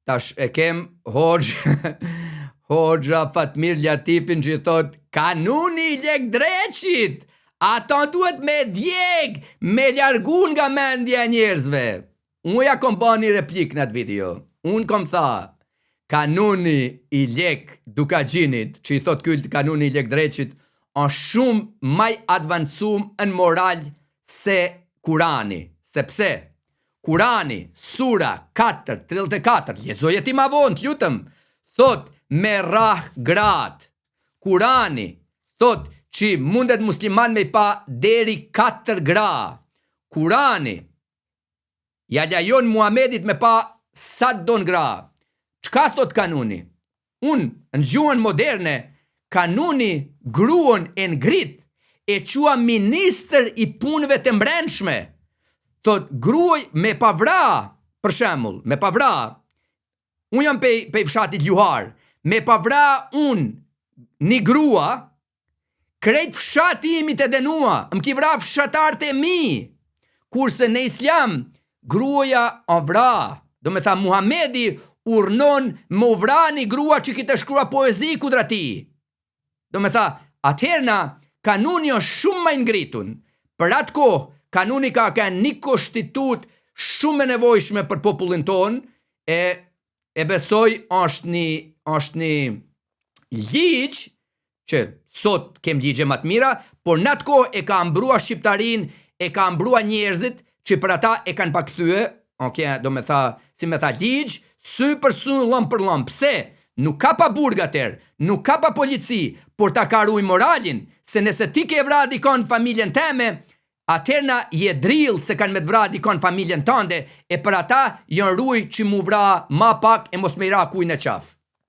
tash e kem Hoxha Fatmir Latifin që thot kanuni I lek dreqit, ato duhet me djeg, me largun nga mendja njerëzve. Unë ja kom ba një replik në atë video. Unë kom tha, kanuni I lek Dukagjinit, që I thot kult kanuni I lek dreqit, është shumë maj advancum në moral se Kurani. Sepse Kurani, sura 4:34, lexoje ti ma vonë, t'lutëm, thot me rah grat. Kurani thot që mundet musliman me pa deri 4 gra. Kurani ja lajon Muhamedit me pa sa don gra. Çka thot kanuni? Unë, në gjuhën moderne, kanuni gruan e ngrit, e qua ministër I punëve të mbrenshme. Thot gruaj me pavra, për shembull, me pavra, unë jam pe fshatit Luhar, me pavra unë një grua, krejt fshati imi të denua, më ki vra fshatarët e mi, kurse në Islam, gruaja o vra, do me tha Muhamedi urnon më vra një grua që ki të shkrua poezi kudra ti. Do me tha, atëherna, kanuni o shumë ma ngritun, për atë kohë, kanuni ka një konstitut shumë e nevojshme për popullin ton, e besoj është një ligj, që sot kem ligje më të mira, por në atë kohë e ka mbrua shqiptarin, e ka mbrua njerëzit, që për ata e kanë pakthye, do me tha, si me tha ligj, sy për sy, lëm për lëm. Pse? Nuk ka pa burgater, nuk ka pa polici, por ta ka ruaj moralin, se nëse ti ke vra dikon familjen teme, atërna je drill se kanë me të vra dikon familjen tënde, e për ata janë ruaj që mu vra ma pak e mos me I ra kujnë e qaf.